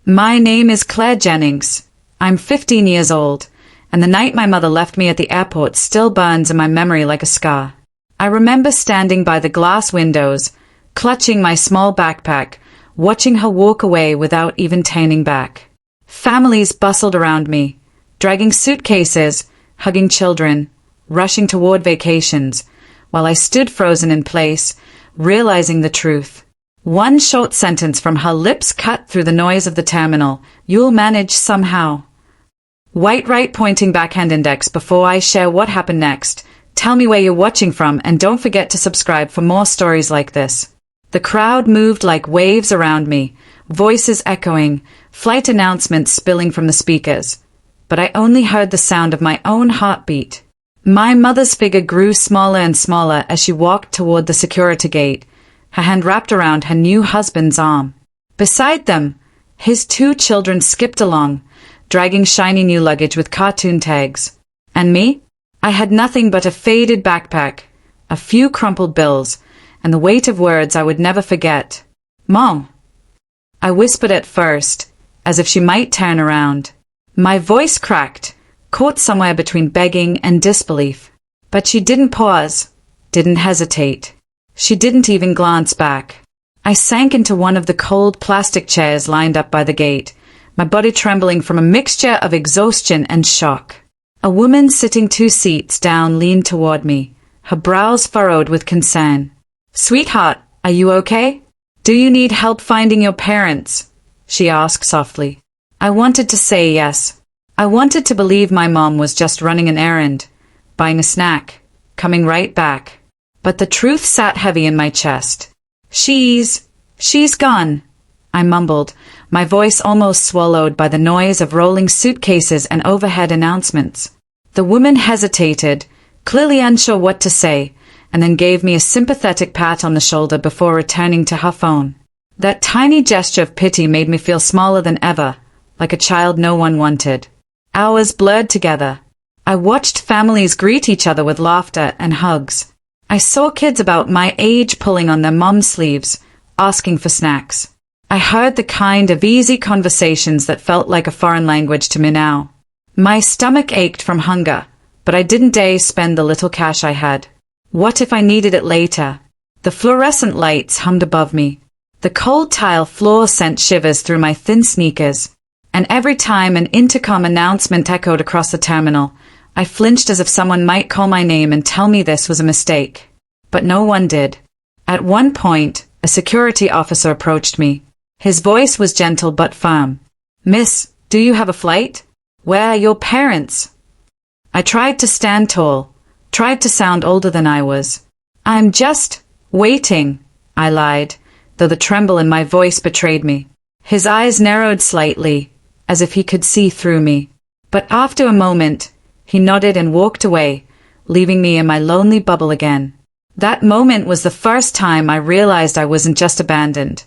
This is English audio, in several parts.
My name is Claire Jennings. I'm 15 years old, and the night my mother left me at the airport still burns in my memory like a scar. I remember standing by the glass windows, clutching my small backpack, watching her walk away without even turning back. Families bustled around me, dragging suitcases, hugging children, rushing toward vacations, while I stood frozen in place, realizing the truth. One short sentence from her lips cut through the noise of the terminal. You'll manage somehow. White right pointing backhand index before I share what happened next. Tell me where you're watching from and don't forget to subscribe for more stories like this. The crowd moved like waves around me, voices echoing, flight announcements spilling from the speakers. But I only heard the sound of my own heartbeat. My mother's figure grew smaller and smaller as she walked toward the security gate, her hand wrapped around her new husband's arm. Beside them, his 2 children skipped along, dragging shiny new luggage with cartoon tags. And me? I had nothing but a faded backpack, a few crumpled bills, and the weight of words I would never forget. Mom! I whispered at first, as if she might turn around. My voice cracked, caught somewhere between begging and disbelief. But she didn't pause, didn't hesitate. She didn't even glance back. I sank into one of the cold plastic chairs lined up by the gate, my body trembling from a mixture of exhaustion and shock. A woman sitting 2 seats down leaned toward me, her brows furrowed with concern. "Sweetheart, are you okay? Do you need help finding your parents?" she asked softly. I wanted to say yes. I wanted to believe my mom was just running an errand, buying a snack, coming right back. But the truth sat heavy in my chest. She's gone, I mumbled, my voice almost swallowed by the noise of rolling suitcases and overhead announcements. The woman hesitated, clearly unsure what to say, and then gave me a sympathetic pat on the shoulder before returning to her phone. That tiny gesture of pity made me feel smaller than ever, like a child no one wanted. Hours blurred together. I watched families greet each other with laughter and hugs. I saw kids about my age pulling on their mom's sleeves, asking for snacks. I heard the kind of easy conversations that felt like a foreign language to me now. My stomach ached from hunger, but I didn't dare spend the little cash I had. What if I needed it later? The fluorescent lights hummed above me. The cold tile floor sent shivers through my thin sneakers. And every time an intercom announcement echoed across the terminal, I flinched as if someone might call my name and tell me this was a mistake. But no one did. At one point, a security officer approached me. His voice was gentle but firm. "Miss, do you have a flight? Where are your parents?" I tried to stand tall, tried to sound older than I was. "I'm just waiting," I lied, though the tremble in my voice betrayed me. His eyes narrowed slightly, as if he could see through me. But after a moment, he nodded and walked away, leaving me in my lonely bubble again. That moment was the first time I realized I wasn't just abandoned.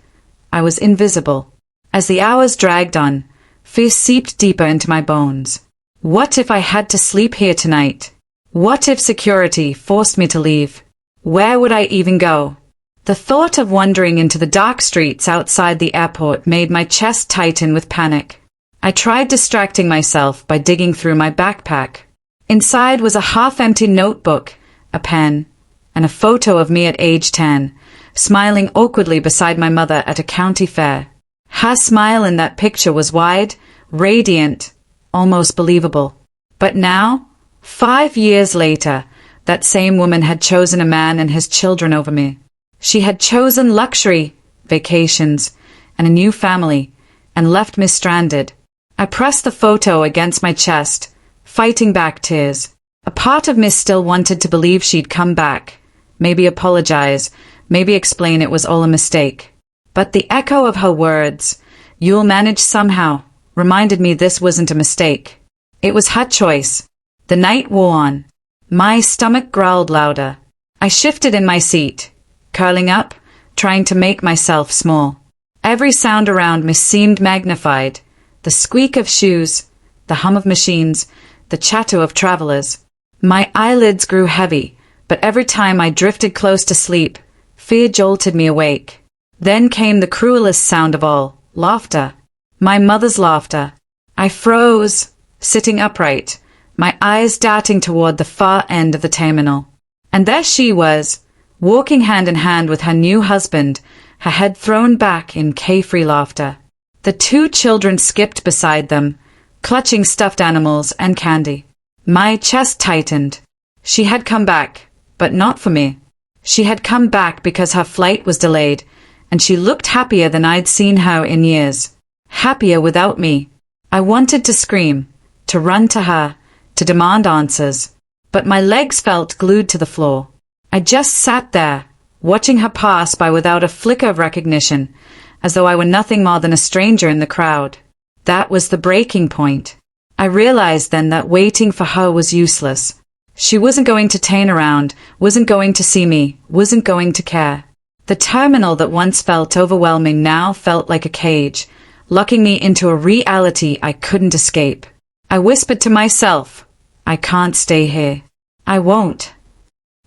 I was invisible. As the hours dragged on, fear seeped deeper into my bones. What if I had to sleep here tonight? What if security forced me to leave? Where would I even go? The thought of wandering into the dark streets outside the airport made my chest tighten with panic. I tried distracting myself by digging through my backpack. Inside was a half-empty notebook, a pen, and a photo of me at age 10, smiling awkwardly beside my mother at a county fair. Her smile in that picture was wide, radiant, almost believable. But now, 5 years later, that same woman had chosen a man and his children over me. She had chosen luxury, vacations, and a new family, and left me stranded. I pressed the photo against my chest, fighting back tears. A part of me still wanted to believe she'd come back, maybe apologize, maybe explain it was all a mistake. But the echo of her words, "You'll manage somehow," reminded me this wasn't a mistake. It was her choice. The night wore on. My stomach growled louder. I shifted in my seat, curling up, trying to make myself small. Every sound around me seemed magnified. The squeak of shoes, the hum of machines, the chatter of travelers. My eyelids grew heavy, but every time I drifted close to sleep, fear jolted me awake. Then came the cruelest sound of all, laughter. My mother's laughter. I froze, sitting upright, my eyes darting toward the far end of the terminal. And there she was, walking hand in hand with her new husband, her head thrown back in carefree laughter. The two children skipped beside them, clutching stuffed animals and candy. My chest tightened. She had come back, but not for me. She had come back because her flight was delayed, and she looked happier than I'd seen her in years. Happier without me. I wanted to scream, to run to her, to demand answers, but my legs felt glued to the floor. I just sat there, watching her pass by without a flicker of recognition, as though I were nothing more than a stranger in the crowd. That was the breaking point. I realized then that waiting for her was useless. She wasn't going to turn around, wasn't going to see me, wasn't going to care. The terminal that once felt overwhelming now felt like a cage, locking me into a reality I couldn't escape. I whispered to myself, I can't stay here. I won't.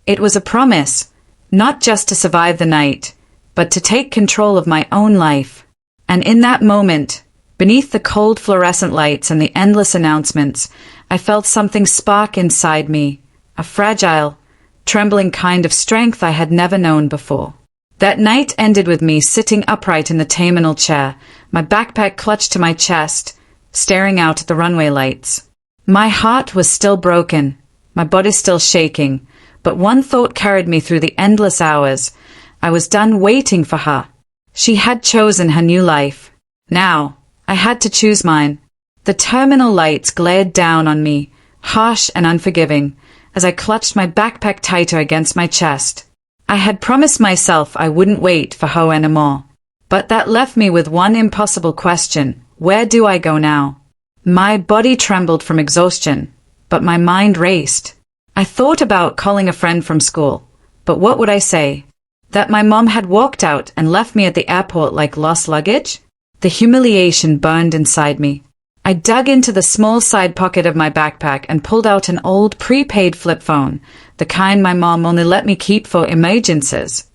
It was a promise, not just to survive the night, but to take control of my own life. And in that moment, beneath the cold fluorescent lights and the endless announcements, I felt something spark inside me, a fragile, trembling kind of strength I had never known before. That night ended with me sitting upright in the terminal chair, my backpack clutched to my chest, staring out at the runway lights. My heart was still broken, my body still shaking, but one thought carried me through the endless hours. I was done waiting for her. She had chosen her new life. Now, I had to choose mine. The terminal lights glared down on me, harsh and unforgiving, as I clutched my backpack tighter against my chest. I had promised myself I wouldn't wait for her anymore. But that left me with one impossible question. Where do I go now? My body trembled from exhaustion, but my mind raced. I thought about calling a friend from school, but what would I say? That my mom had walked out and left me at the airport like lost luggage? The humiliation burned inside me. I dug into the small side pocket of my backpack and pulled out an old prepaid flip phone, the kind my mom only let me keep for emergencies.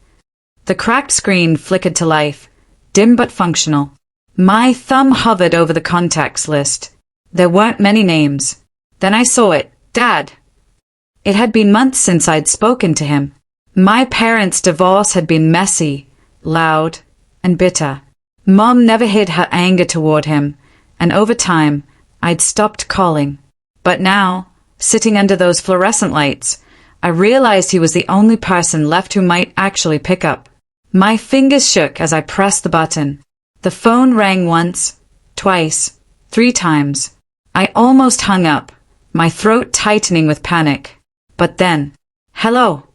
The cracked screen flickered to life, dim but functional. My thumb hovered over the contacts list. There weren't many names. Then I saw it, Dad. It had been months since I'd spoken to him. My parents' divorce had been messy, loud, and bitter. Mom never hid her anger toward him, and over time, I'd stopped calling. But now, sitting under those fluorescent lights, I realized he was the only person left who might actually pick up. My fingers shook as I pressed the button. The phone rang once, twice, 3 times. I almost hung up, my throat tightening with panic. But then, hello.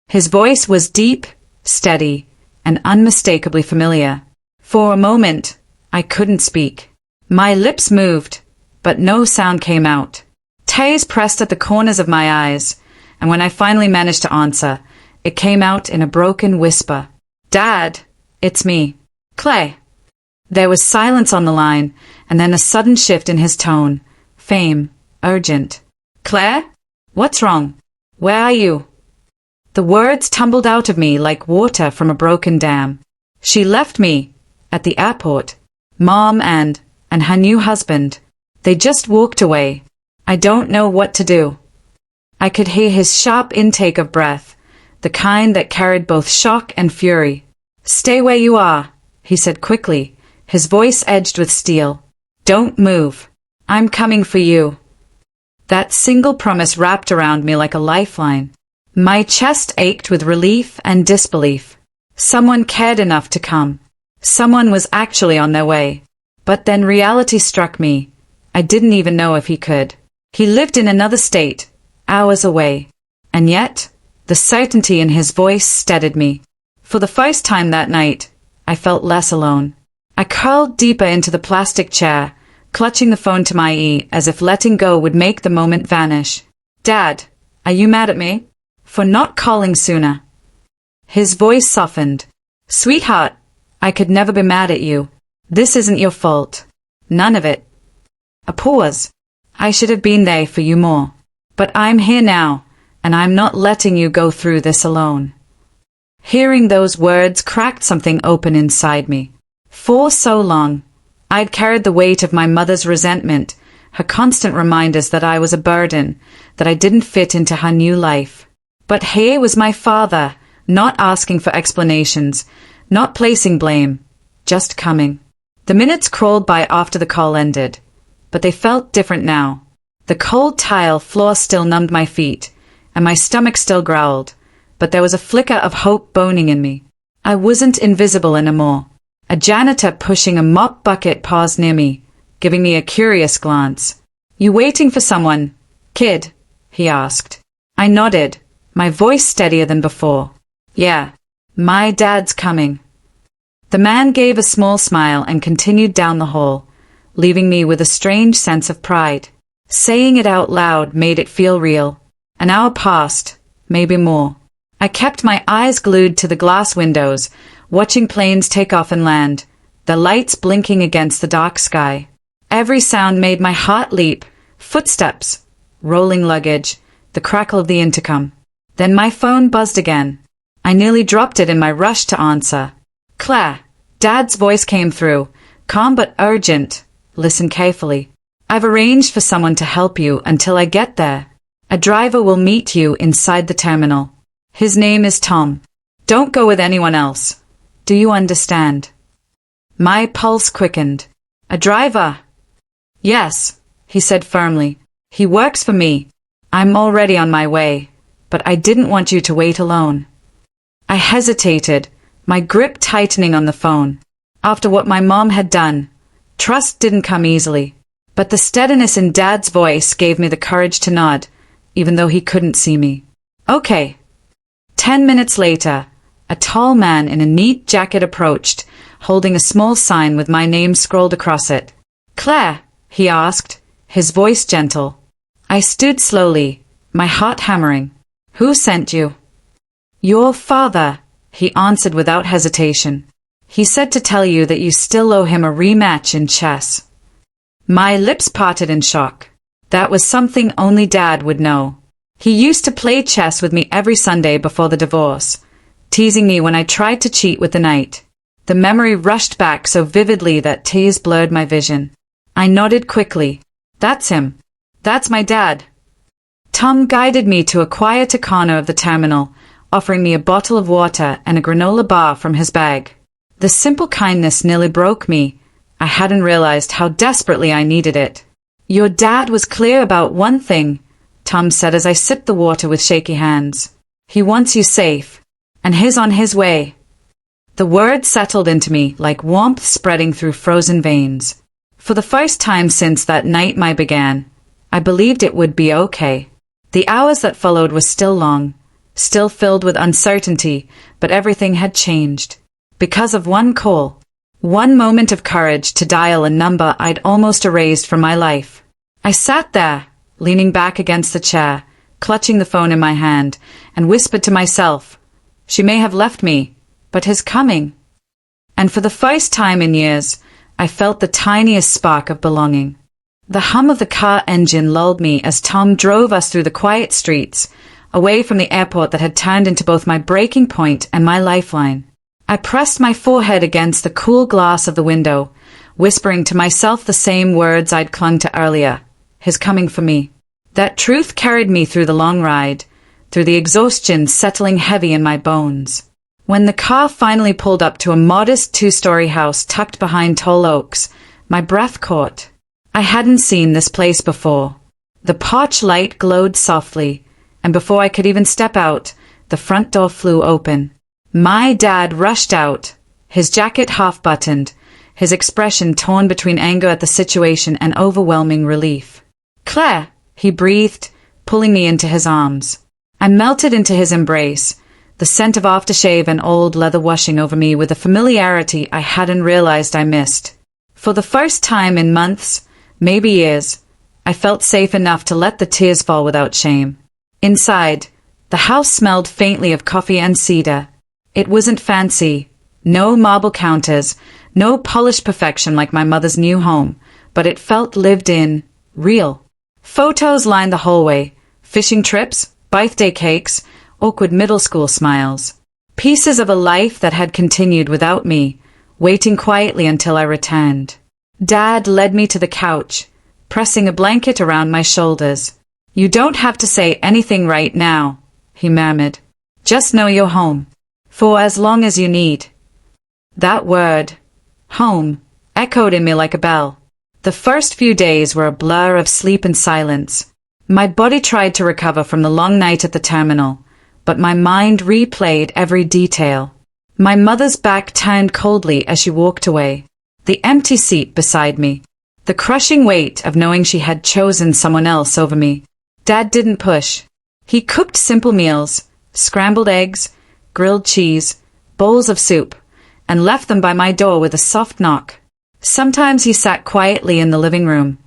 His voice was deep, steady, and unmistakably familiar. For a moment, I couldn't speak. My lips moved, but no sound came out. Tears pressed at the corners of my eyes, and when I finally managed to answer, it came out in a broken whisper. Dad, it's me, Clay. There was silence on the line, and then a sudden shift in his tone. Fame, urgent. Claire? What's wrong? Where are you? The words tumbled out of me like water from a broken dam. She left me, at the airport. Mom and her new husband. They just walked away. I don't know what to do. I could hear his sharp intake of breath, the kind that carried both shock and fury. Stay where you are, he said quickly, his voice edged with steel. Don't move. I'm coming for you. That single promise wrapped around me like a lifeline. My chest ached with relief and disbelief. Someone cared enough to come. Someone was actually on their way. But then reality struck me. I didn't even know if he could. He lived in another state, hours away. And yet, the certainty in his voice steadied me. For the first time that night, I felt less alone. I curled deeper into the plastic chair, clutching the phone to my ear as if letting go would make the moment vanish. Dad, are you mad at me? For not calling sooner? His voice softened. Sweetheart, I could never be mad at you. This isn't your fault. None of it. A pause. I should have been there for you more. But I'm here now, and I'm not letting you go through this alone. Hearing those words cracked something open inside me. For so long, I'd carried the weight of my mother's resentment, her constant reminders that I was a burden, that I didn't fit into her new life. But here was my father, not asking for explanations, not placing blame, just coming. The minutes crawled by after the call ended, but they felt different now. The cold tile floor still numbed my feet, and my stomach still growled, but there was a flicker of hope boning in me. I wasn't invisible anymore. A janitor pushing a mop bucket paused near me, giving me a curious glance. "You waiting for someone, kid?" he asked. I nodded, my voice steadier than before. "Yeah, my dad's coming." The man gave a small smile and continued down the hall, leaving me with a strange sense of pride. Saying it out loud made it feel real. An hour passed, maybe more. I kept my eyes glued to the glass windows, watching planes take off and land, the lights blinking against the dark sky. Every sound made my heart leap. Footsteps, rolling luggage, the crackle of the intercom. Then my phone buzzed again. I nearly dropped it in my rush to answer. "Claire," Dad's voice came through, calm but urgent. "Listen carefully. I've arranged for someone to help you until I get there. A driver will meet you inside the terminal. His name is Tom. Don't go with anyone else. Do you understand?" My pulse quickened. "A driver?" "Yes," he said firmly. "He works for me. I'm already on my way, but I didn't want you to wait alone." I hesitated, my grip tightening on the phone. After what my mom had done, trust didn't come easily. But the steadiness in Dad's voice gave me the courage to nod, even though he couldn't see me. "Okay." 10 minutes later, a tall man in a neat jacket approached, holding a small sign with my name scrolled across it. "Claire?" he asked, his voice gentle. I stood slowly, my heart hammering. "Who sent you?" "Your father," he answered without hesitation. "He said to tell you that you still owe him a rematch in chess." My lips parted in shock. That was something only Dad would know. He used to play chess with me every Sunday before the divorce, teasing me when I tried to cheat with the knight. The memory rushed back so vividly that tears blurred my vision. I nodded quickly. "That's him. That's my dad." Tom guided me to a quieter corner of the terminal, offering me a bottle of water and a granola bar from his bag. The simple kindness nearly broke me. I hadn't realized how desperately I needed it. "Your dad was clear about one thing," Tom said as I sipped the water with shaky hands. "He wants you safe, and he's on his way." The words settled into me like warmth spreading through frozen veins. For the first time since that night began, I believed it would be okay. The hours that followed were still long, still filled with uncertainty, but everything had changed. Because of one call. One moment of courage to dial a number I'd almost erased from my life. I sat there, leaning back against the chair, clutching the phone in my hand, and whispered to myself, "She may have left me, but he's coming." And for the first time in years, I felt the tiniest spark of belonging. The hum of the car engine lulled me as Tom drove us through the quiet streets, away from the airport that had turned into both my breaking point and my lifeline. I pressed my forehead against the cool glass of the window, whispering to myself the same words I'd clung to earlier. "He's coming for me." That truth carried me through the long ride, through the exhaustion settling heavy in my bones. When the car finally pulled up to a modest 2-story house tucked behind tall oaks, my breath caught. I hadn't seen this place before. The porch light glowed softly, and before I could even step out, the front door flew open. My dad rushed out, his jacket half-buttoned, his expression torn between anger at the situation and overwhelming relief. "Claire," he breathed, pulling me into his arms. I melted into his embrace, the scent of aftershave and old leather washing over me with a familiarity I hadn't realized I missed. For the first time in months, maybe years, I felt safe enough to let the tears fall without shame. Inside, the house smelled faintly of coffee and cedar. It wasn't fancy, no marble counters, no polished perfection like my mother's new home, but it felt lived in, real. Photos lined the hallway, fishing trips, birthday cakes, awkward middle school smiles. Pieces of a life that had continued without me, waiting quietly until I returned. Dad led me to the couch, pressing a blanket around my shoulders. "You don't have to say anything right now," he murmured. "Just know you're home. For as long as you need." That word, home, echoed in me like a bell. The first few days were a blur of sleep and silence. My body tried to recover from the long night at the terminal, but my mind replayed every detail. My mother's back turned coldly as she walked away. The empty seat beside me. The crushing weight of knowing she had chosen someone else over me. Dad didn't push. He cooked simple meals, scrambled eggs, grilled cheese, bowls of soup, and left them by my door with a soft knock. Sometimes he sat quietly in the living room,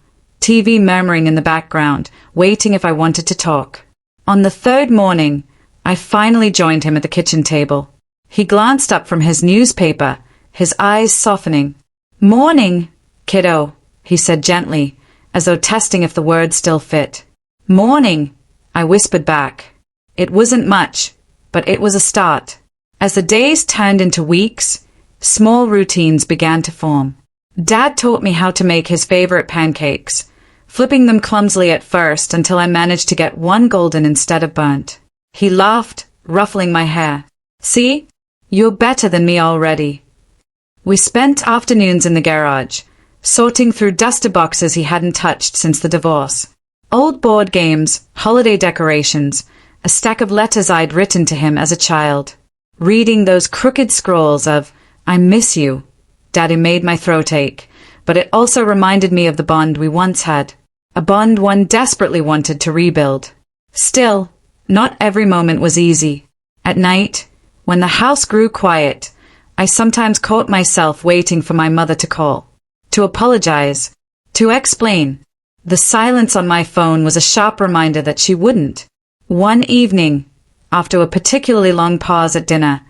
TV murmuring in the background, waiting if I wanted to talk. On the third morning, I finally joined him at the kitchen table. He glanced up from his newspaper, his eyes softening. "Morning, kiddo," he said gently, as though testing if the words still fit. "Morning," I whispered back. It wasn't much, but it was a start. As the days turned into weeks, small routines began to form. Dad taught me how to make his favorite pancakes, flipping them clumsily at first until I managed to get one golden instead of burnt. He laughed, ruffling my hair. "See? You're better than me already." We spent afternoons in the garage, sorting through duster boxes he hadn't touched since the divorce. Old board games, holiday decorations, a stack of letters I'd written to him as a child. Reading those crooked scrawls of, "I miss you," Daddy made my throat ache, but it also reminded me of the bond we once had. A bond one desperately wanted to rebuild. Still, not every moment was easy. At night, when the house grew quiet, I sometimes caught myself waiting for my mother to call, to apologize, to explain. The silence on my phone was a sharp reminder that she wouldn't. One evening, after a particularly long pause at dinner,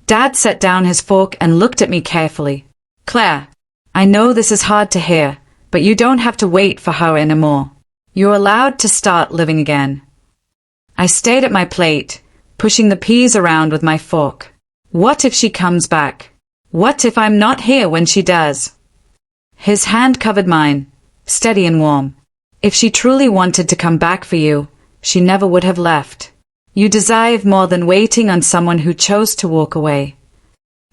Dad set down his fork and looked at me carefully. "Claire, I know this is hard to hear, but you don't have to wait for her anymore. You're allowed to start living again." I stayed at my plate, pushing the peas around with my fork. What if she comes back? What if I'm not here when she does? His hand covered mine, steady and warm. If she truly wanted to come back for you, she never would have left. You deserve more than waiting on someone who chose to walk away.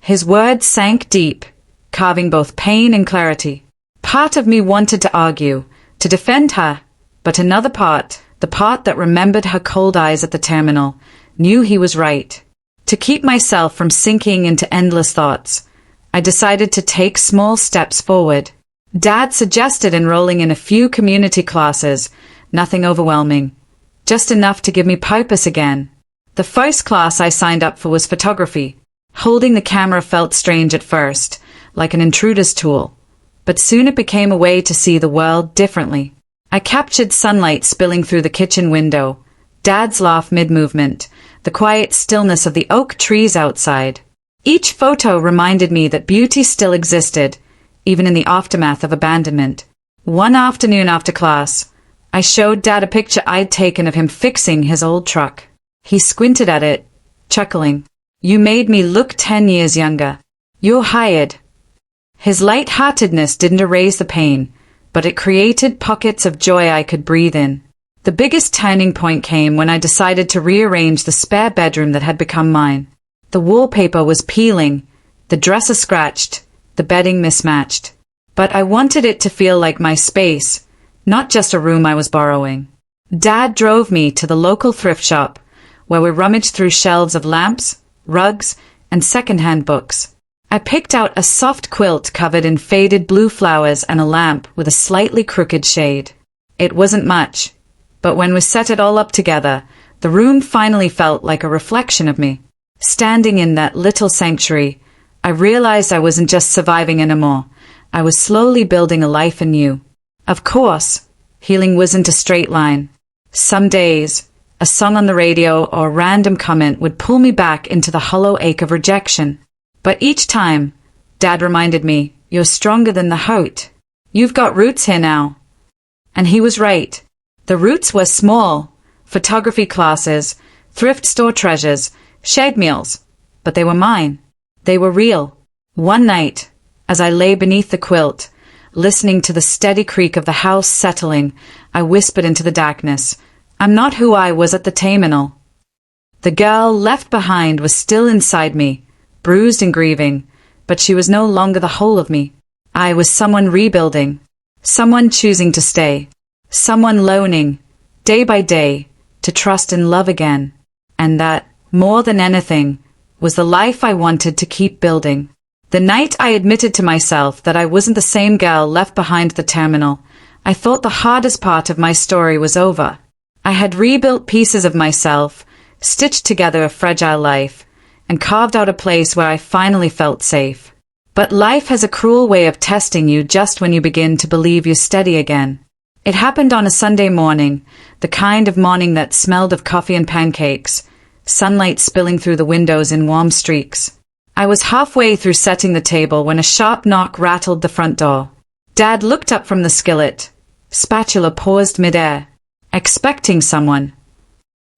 His words sank deep, carving both pain and clarity. Part of me wanted to argue, to defend her, but another part, the part that remembered her cold eyes at the terminal, knew he was right. To keep myself from sinking into endless thoughts, I decided to take small steps forward. Dad suggested enrolling in a few community classes, nothing overwhelming, just enough to give me purpose again. The first class I signed up for was photography. Holding the camera felt strange at first, like an intruder's tool, but soon it became a way to see the world differently. I captured sunlight spilling through the kitchen window, Dad's laugh mid-movement, the quiet stillness of the oak trees outside. Each photo reminded me that beauty still existed, even in the aftermath of abandonment. One afternoon after class, I showed Dad a picture I'd taken of him fixing his old truck. He squinted at it, chuckling. "You made me look 10 years younger. You're hired." His light-heartedness didn't erase the pain, but it created pockets of joy I could breathe in. The biggest turning point came when I decided to rearrange the spare bedroom that had become mine. The wallpaper was peeling, the dresser scratched, the bedding mismatched. But I wanted it to feel like my space, not just a room I was borrowing. Dad drove me to the local thrift shop, where we rummaged through shelves of lamps, rugs, and second-hand books. I picked out a soft quilt covered in faded blue flowers and a lamp with a slightly crooked shade. It wasn't much, but when we set it all up together, the room finally felt like a reflection of me. Standing in that little sanctuary, I realized I wasn't just surviving anymore. I was slowly building a life anew. Of course, healing wasn't a straight line. Some days, a song on the radio or a random comment would pull me back into the hollow ache of rejection. But each time, Dad reminded me, "You're stronger than the hurt. You've got roots here now." And he was right. The roots were small: photography classes, thrift store treasures, shared meals. But they were mine. They were real. One night, as I lay beneath the quilt, listening to the steady creak of the house settling. I whispered into the darkness, "I'm not who I was at the terminal." The girl left behind was still inside me, bruised and grieving, but she was no longer the whole of me. I was someone rebuilding, someone choosing to stay, someone learning, day by day, to trust and love again. And that, more than anything, was the life I wanted to keep building. The night I admitted to myself that I wasn't the same girl left behind at the terminal, I thought the hardest part of my story was over. I had rebuilt pieces of myself, stitched together a fragile life, and carved out a place where I finally felt safe. But life has a cruel way of testing you just when you begin to believe you're steady again. It happened on a Sunday morning, the kind of morning that smelled of coffee and pancakes, sunlight spilling through the windows in warm streaks. I was halfway through setting the table when a sharp knock rattled the front door. Dad looked up from the skillet, spatula paused midair, expecting someone.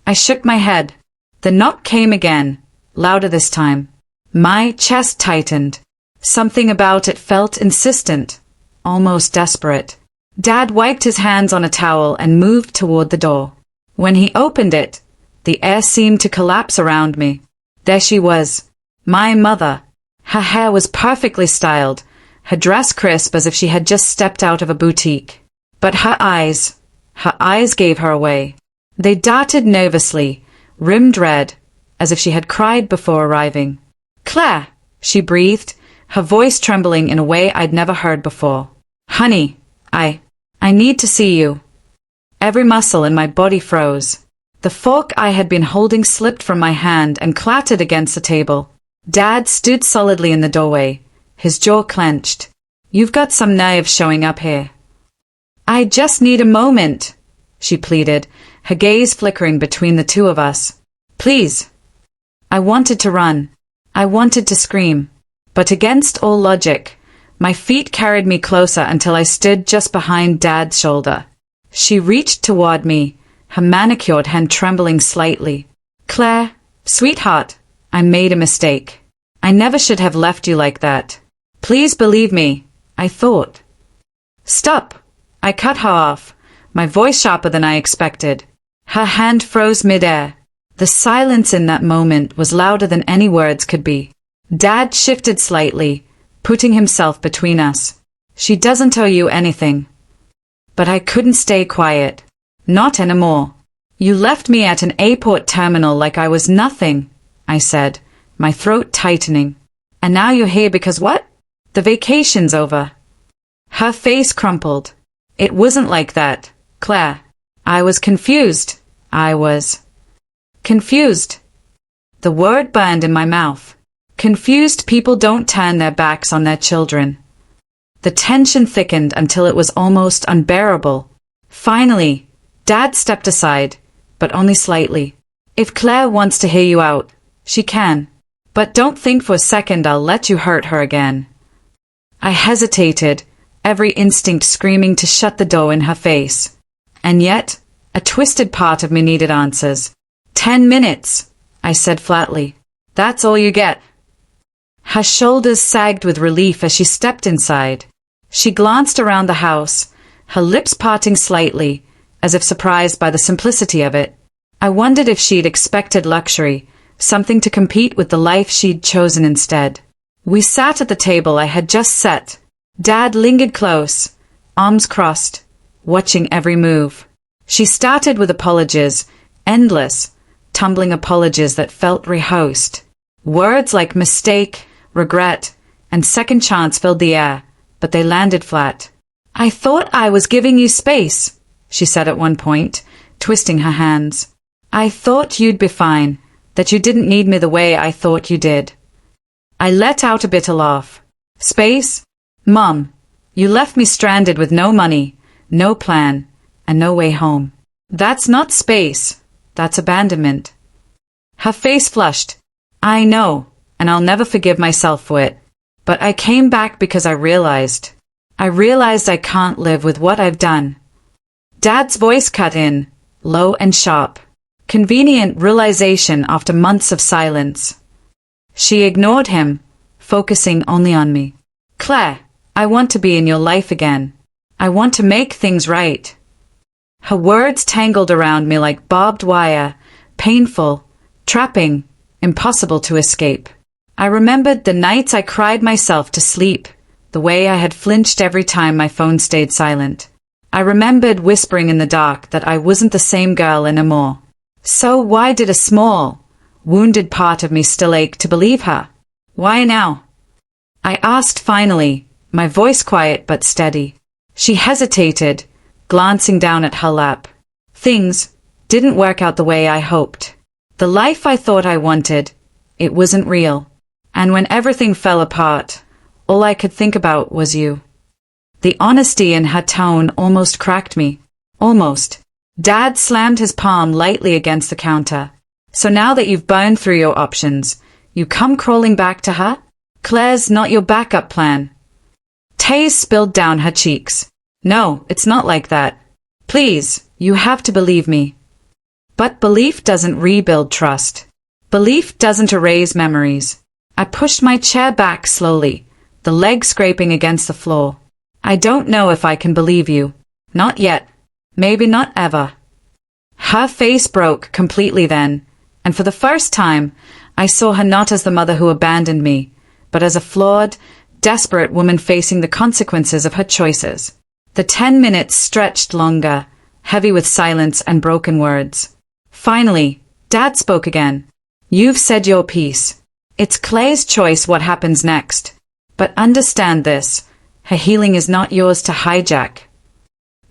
I shook my head. The knock came again, louder this time. My chest tightened. Something about it felt insistent, almost desperate. Dad wiped his hands on a towel and moved toward the door. When he opened it, the air seemed to collapse around me. There she was, my mother. Her hair was perfectly styled, her dress crisp as if she had just stepped out of a boutique. But her eyes gave her away. They darted nervously, rimmed red, as if she had cried before arriving. "Claire," she breathed, her voice trembling in a way I'd never heard before. "Honey, I need to see you." Every muscle in my body froze. The fork I had been holding slipped from my hand and clattered against the table. Dad stood solidly in the doorway, his jaw clenched. "You've got some nerve showing up here." "I just need a moment," she pleaded, her gaze flickering between the two of us. "Please." I wanted to run. I wanted to scream. But against all logic, my feet carried me closer until I stood just behind Dad's shoulder. She reached toward me, her manicured hand trembling slightly. "Claire, sweetheart, I made a mistake. I never should have left you like that. Please believe me," I thought. "Stop!" I cut her off, my voice sharper than I expected. Her hand froze midair. The silence in that moment was louder than any words could be. Dad shifted slightly, putting himself between us. "She doesn't owe you anything." But I couldn't stay quiet. Not anymore. "You left me at an airport terminal like I was nothing," I said, my throat tightening. "And now you're here because what? The vacation's over." Her face crumpled. "It wasn't like that, Claire. I was confused. I was confused." The word burned in my mouth. Confused people don't turn their backs on their children. The tension thickened until it was almost unbearable. Finally, Dad stepped aside, but only slightly. "If Claire wants to hear you out, she can. But don't think for a second I'll let you hurt her again." I hesitated, every instinct screaming to shut the door in her face. And yet, a twisted part of me needed answers. 10 minutes, I said flatly. "That's all you get." Her shoulders sagged with relief as she stepped inside. She glanced around the house, her lips parting slightly, as if surprised by the simplicity of it. I wondered if she'd expected luxury, something to compete with the life she'd chosen instead. We sat at the table I had just set. Dad lingered close, arms crossed, watching every move. She started with apologies, endless, tumbling apologies that felt rehearsed. Words like mistake, regret, and second chance filled the air, but they landed flat. "I thought I was giving you space," she said at one point, twisting her hands. "I thought you'd be fine, that you didn't need me the way I thought you did." I let out a bitter laugh. "Space? Mom, you left me stranded with no money, no plan, and no way home. That's not space, that's abandonment." Her face flushed. "I know, and I'll never forgive myself for it. But I came back because I realized I can't live with what I've done." Dad's voice cut in, low and sharp. Convenient realization after months of silence. She ignored him, focusing only on me. "Claire, I want to be in your life again. I want to make things right. Her words tangled around me like barbed wire, painful, trapping, impossible to escape. I remembered the nights I cried myself to sleep, the way I had flinched every time my phone stayed silent. I remembered whispering in the dark that I wasn't the same girl anymore. So why did a small, wounded part of me still ache to believe her? Why now? I asked finally, my voice quiet but steady. She hesitated, glancing down at her lap. Things didn't work out the way I hoped. The life I thought I wanted, it wasn't real. And when everything fell apart, all I could think about was you. The honesty in her tone almost cracked me. Almost. Dad slammed his palm lightly against the counter. So now that you've burned through your options, you come crawling back to her? Claire's not your backup plan. Tears spilled down her cheeks. No, it's not like that. Please, you have to believe me. But belief doesn't rebuild trust. Belief doesn't erase memories. I pushed my chair back slowly, the leg scraping against the floor. I don't know if I can believe you. Not yet. Maybe not ever. Her face broke completely then, and for the first time, I saw her not as the mother who abandoned me, but as a flawed, desperate woman facing the consequences of her choices. The 10 minutes stretched longer, heavy with silence and broken words. Finally, Dad spoke again. You've said your piece. It's Claire's choice what happens next. But understand this, her healing is not yours to hijack.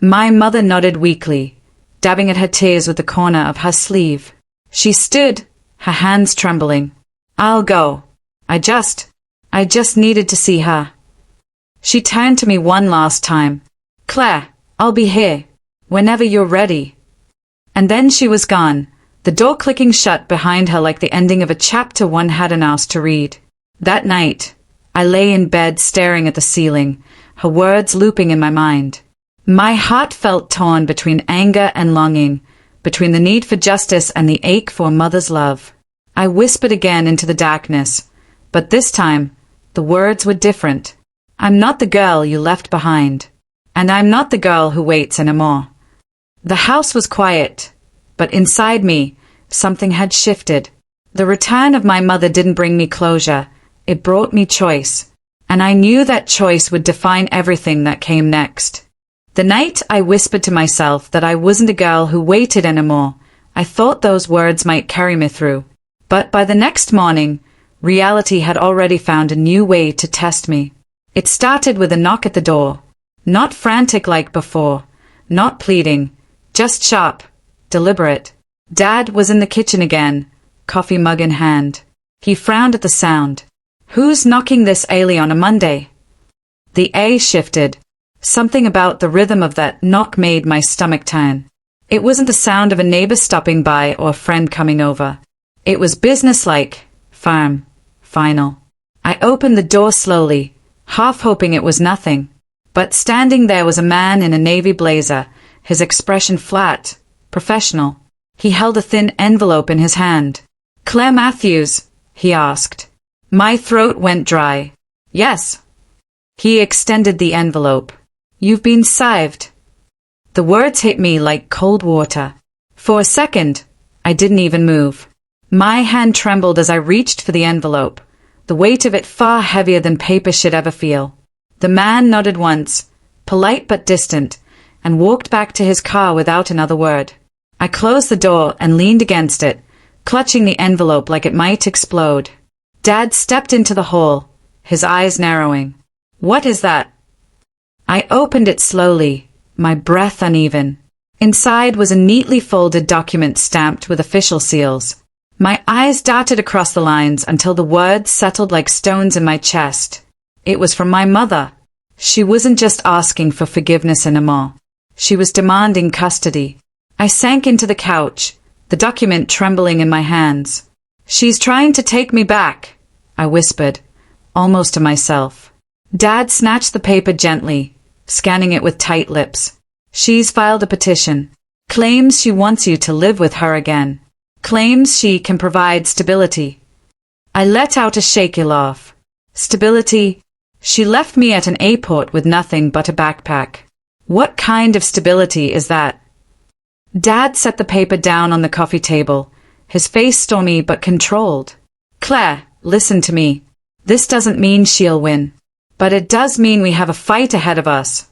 My mother nodded weakly, dabbing at her tears with the corner of her sleeve. She stood, her hands trembling. I'll go. I just needed to see her. She turned to me one last time. Claire, I'll be here, whenever you're ready. And then she was gone, the door clicking shut behind her like the ending of a chapter one hadn't asked to read. That night, I lay in bed staring at the ceiling, her words looping in my mind. My heart felt torn between anger and longing, between the need for justice and the ache for a mother's love. I whispered again into the darkness, but this time, the words were different. I'm not the girl you left behind, and I'm not the girl who waits anymore. The house was quiet, but inside me, something had shifted. The return of my mother didn't bring me closure, it brought me choice, and I knew that choice would define everything that came next. The night I whispered to myself that I wasn't a girl who waited anymore, I thought those words might carry me through. But by the next morning, reality had already found a new way to test me. It started with a knock at the door. Not frantic like before, not pleading, just sharp, deliberate. Dad was in the kitchen again, coffee mug in hand. He frowned at the sound. Who's knocking this early on a Monday? The A shifted. Something about the rhythm of that knock made my stomach turn. It wasn't the sound of a neighbor stopping by or a friend coming over. It was businesslike, firm, final. I opened the door slowly, half hoping it was nothing. But standing there was a man in a navy blazer, his expression flat, professional. He held a thin envelope in his hand. Claire Matthews, he asked. My throat went dry. Yes. He extended the envelope. You've been saved. The words hit me like cold water. For a second, I didn't even move. My hand trembled as I reached for the envelope, the weight of it far heavier than paper should ever feel. The man nodded once, polite but distant, and walked back to his car without another word. I closed the door and leaned against it, clutching the envelope like it might explode. Dad stepped into the hall, his eyes narrowing. What is that? I opened it slowly, my breath uneven. Inside was a neatly folded document stamped with official seals. My eyes darted across the lines until the words settled like stones in my chest. It was from my mother. She wasn't just asking for forgiveness anymore. She was demanding custody. I sank into the couch, the document trembling in my hands. She's trying to take me back, I whispered, almost to myself. Dad snatched the paper gently, scanning it with tight lips. She's filed a petition. Claims she wants you to live with her again. Claims she can provide stability. I let out a shaky laugh. Stability? She left me at an airport with nothing but a backpack. What kind of stability is that? Dad set the paper down on the coffee table, his face stormy but controlled. Claire, listen to me. This doesn't mean she'll win. But it does mean we have a fight ahead of us.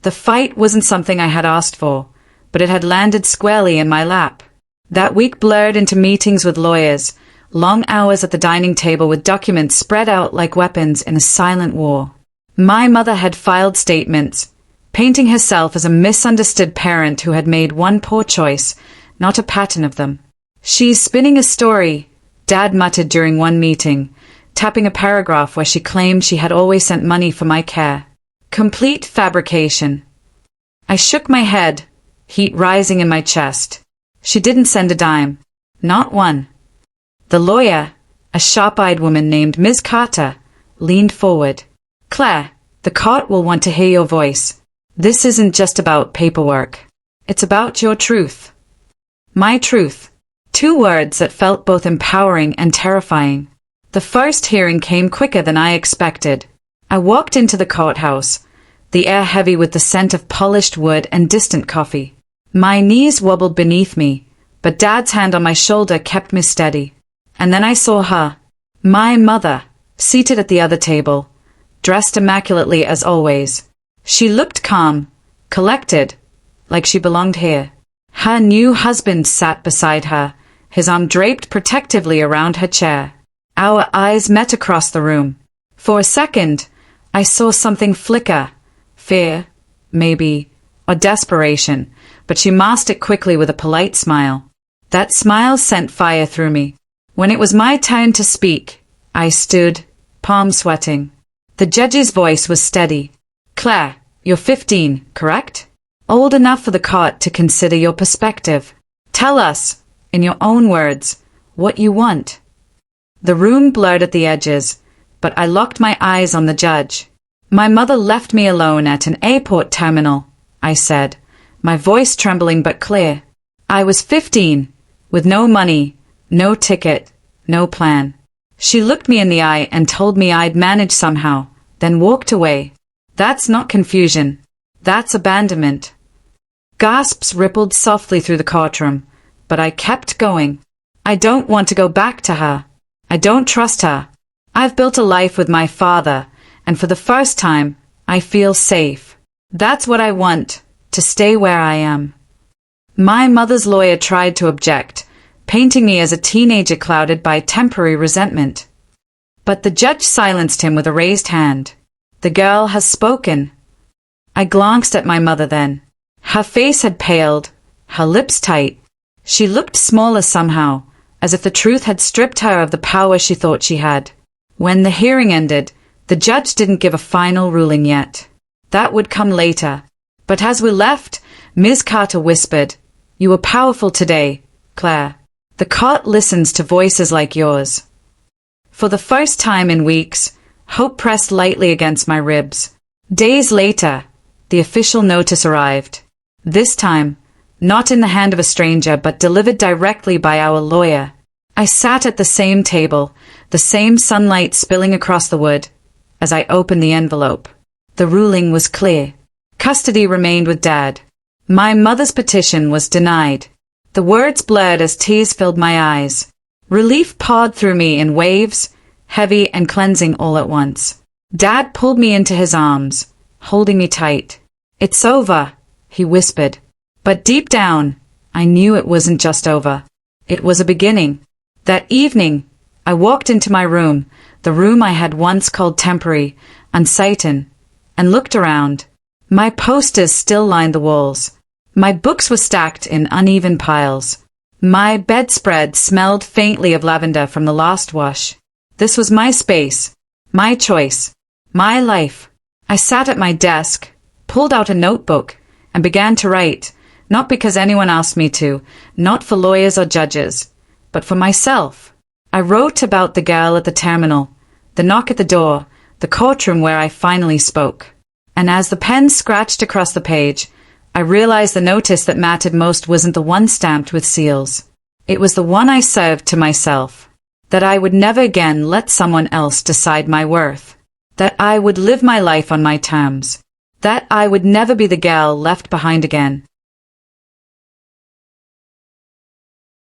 The fight wasn't something I had asked for, but it had landed squarely in my lap. That week blurred into meetings with lawyers, long hours at the dining table with documents spread out like weapons in a silent war. My mother had filed statements, painting herself as a misunderstood parent who had made one poor choice, not a pattern of them. She's spinning a story, Dad muttered during one meeting, tapping a paragraph where she claimed she had always sent money for my care. Complete fabrication. I shook my head, heat rising in my chest. She didn't send a dime. Not one. The lawyer, a sharp-eyed woman named Ms. Carter, leaned forward. Claire, the court will want to hear your voice. This isn't just about paperwork. It's about your truth. My truth. 2 words that felt both empowering and terrifying. The first hearing came quicker than I expected. I walked into the courthouse, the air heavy with the scent of polished wood and distant coffee. My knees wobbled beneath me, but Dad's hand on my shoulder kept me steady. And then I saw her, my mother, seated at the other table, dressed immaculately as always. She looked calm, collected, like she belonged here. Her new husband sat beside her, his arm draped protectively around her chair. Our eyes met across the room. For a second, I saw something flicker. Fear, maybe, or desperation, but she masked it quickly with a polite smile. That smile sent fire through me. When it was my turn to speak, I stood, palm sweating. The judge's voice was steady. Claire, you're 15, correct? Old enough for the court to consider your perspective. Tell us, in your own words, what you want. The room blurred at the edges, but I locked my eyes on the judge. My mother left me alone at an airport terminal, I said, my voice trembling but clear. I was 15, with no money, no ticket, no plan. She looked me in the eye and told me I'd manage somehow, then walked away. That's not confusion. That's abandonment. Gasps rippled softly through the courtroom, but I kept going. I don't want to go back to her. I don't trust her. I've built a life with my father, and for the first time, I feel safe. That's what I want, to stay where I am. My mother's lawyer tried to object, painting me as a teenager clouded by temporary resentment. But the judge silenced him with a raised hand. The girl has spoken. I glanced at my mother then. Her face had paled, her lips tight. She looked smaller somehow, as if the truth had stripped her of the power she thought she had. When the hearing ended, the judge didn't give a final ruling yet. That would come later. But as we left, Ms. Carter whispered, "You were powerful today, Claire. The court listens to voices like yours." For the first time in weeks, hope pressed lightly against my ribs. Days later, the official notice arrived. This time, not in the hand of a stranger, but delivered directly by our lawyer. I sat at the same table, the same sunlight spilling across the wood. As I opened the envelope, the ruling was clear. Custody remained with Dad. My mother's petition was denied. The words blurred as tears filled my eyes. Relief poured through me in waves, heavy and cleansing all at once. Dad pulled me into his arms, holding me tight. "It's over," he whispered. But deep down, I knew it wasn't just over. It was a beginning. That evening, I walked into my room, the room I had once called temporary, uncertain, and looked around. My posters still lined the walls. My books were stacked in uneven piles. My bedspread smelled faintly of lavender from the last wash. This was my space, my choice, my life. I sat at my desk, pulled out a notebook, and began to write, not because anyone asked me to, not for lawyers or judges, but for myself. I wrote about the girl at the terminal, the knock at the door, the courtroom where I finally spoke. And as the pen scratched across the page, I realized the notice that mattered most wasn't the one stamped with seals. It was the one I served to myself, that I would never again let someone else decide my worth. That I would live my life on my terms. That I would never be the girl left behind again.